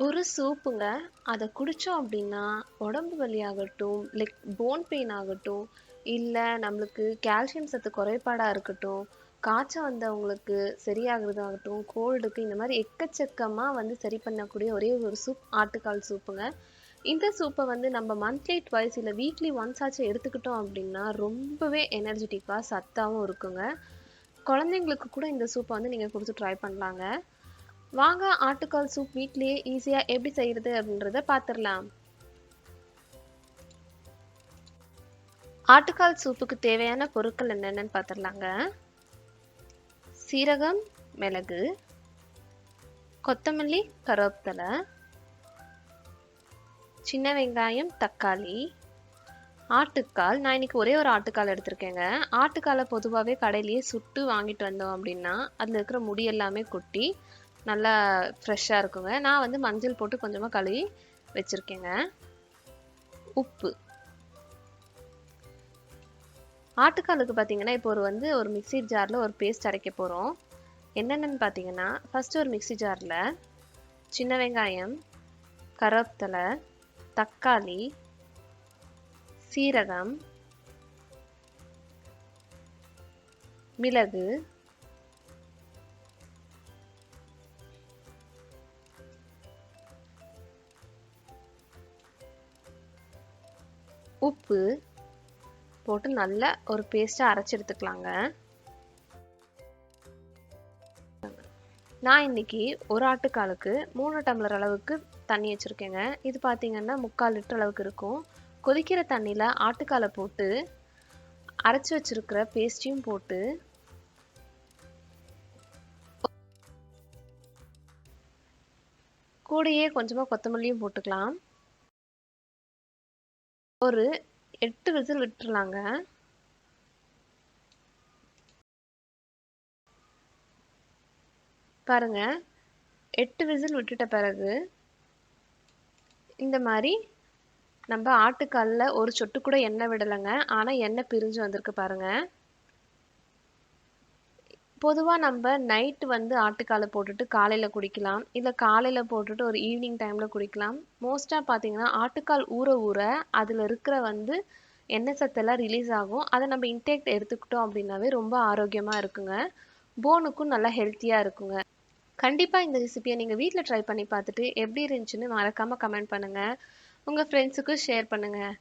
ஒரு சூப்புங்க. அத குடிச்சோம் அப்டின்னா, உடம்பு வலி ஆகட்டும், லைக் போன் பெயின் ஆகட்டும், இல்ல நம்மளுக்கு கால்சியம் சத்து குறைபாடா இருக்கட்டும், காய்ச்சல் வந்தவங்களுக்கு சரியாகுறதாகட்டும், கோல்டுக்கு இந்த மாரி எக்கச்சக்கமா வந்து சரி பண்ணக்கூடிய ஒரே ஒரு சூப் ஆட்டுக்கால் சூப்புங்க. இந்த சூப்ப வந்து நம்ம மந்த்லி ட்வைஸ் இல்ல வீக்லி ஒன்ஸ் ஆச்சும் எடுத்துக்கிட்டோம் அப்டின்னா, ரொம்பவே எனர்ஜெட்டிக்கா சத்தாவும் இருக்குங்க. குழந்தைங்களுக்கு கூட இந்த சூப்ப வந்து நீங்க குடுத்து ட்ரை பண்ணலாங்க. வாங்க ஆட்டுக்கால் சூப் வீட்லயே ஈஸியா எப்படி செய்யறது அப்படின்றத பாத்திரலாம். ஆட்டுக்கால் சூப்புக்கு தேவையான பொருட்கள் என்னென்னு பாத்திரலாங்க. சீரகம், மிளகு, கொத்தமல்லி, கருவேப்பிலை, சின்ன வெங்காயம், தக்காளி, ஆட்டுக்கால். நான் இன்னைக்கு ஒரே ஒரு ஆட்டுக்கால் எடுத்திருக்கேங்க. ஆட்டுக்காலை பொதுவாகவே கடையிலேயே சுட்டு வாங்கிட்டு வந்தோம் அப்படின்னா அதில் இருக்கிற முடி எல்லாமே கொட்டி நல்லா ஃப்ரெஷ்ஷாக இருக்குங்க. நான் வந்து மஞ்சள் போட்டு கொஞ்சமாக கழுவி வச்சுருக்கேங்க. உப்பு. ஆட்டுக்காலுக்கு பார்த்தீங்கன்னா இப்போ ஒரு மிக்ஸி ஜாரில் ஒரு பேஸ்ட் அரைக்க போகிறோம். என்னென்னு பார்த்தீங்கன்னா ஃபஸ்ட்டு ஒரு மிக்ஸி ஜாரில் சின்ன வெங்காயம், கருவேப்பிலை, தக்காளி, சீரகம், மிளகு, உப்பு போட்டு நல்லா ஒரு பேஸ்ட்டாக அரைச்சி எடுத்துக்கலாங்க. நான் இன்னைக்கு ஒரு ஆட்டுக்காலுக்கு 3 டம்ளர் அளவுக்கு தண்ணி வச்சுருக்கேங்க. இது பார்த்தீங்கன்னா 3/4 லிட்டர் அளவுக்கு இருக்கும். கொதிக்கிற தண்ணியில் ஆட்டுக்காலை போட்டு அரைச்சி வச்சிருக்கிற பேஸ்ட்டையும் போட்டு கூடயே கொஞ்சமாக கொத்தமல்லியும் போட்டுக்கலாம். ஒரு 8 விசில் விட்டுறலாங்க. பாருங்க, 8 விசில் விட்டுட்ட பிறகு இந்த மாதிரி நம்ம ஆட்டுக்கால்ல ஒரு சொட்டு கூட எண்ணெய் விடலைங்க. ஆனால் எண்ணெய் பிரிஞ்சு வந்திருக்கு பாருங்க. பொதுவாக நம்ம நைட்டு வந்து ஆட்டுக்காலை போட்டுட்டு காலையில் குடிக்கலாம், இல்லை காலையில் போட்டுட்டு ஒரு ஈவினிங் டைமில் குடிக்கலாம். மோஸ்ட்டாக பார்த்தீங்கன்னா ஆட்டுக்கால் ஊற ஊற அதில் இருக்கிற வந்து எண்ணெய் சத்தெல்லாம் ரிலீஸ் ஆகும். அதை நம்ம இன்டேக் எடுத்துக்கிட்டோம் அப்படின்னாவே ரொம்ப ஆரோக்கியமாக இருக்குங்க. போனுக்கும் நல்லா ஹெல்த்தியாக இருக்குங்க. கண்டிப்பாக இந்த ரெசிபியை நீங்கள் வீட்டில் ட்ரை பண்ணி பார்த்துட்டு எப்படி இருந்துச்சுன்னு மறக்காமல் கமெண்ட் பண்ணுங்கள். உங்கள் ஃப்ரெண்ட்ஸுக்கும் ஷேர் பண்ணுங்கள்.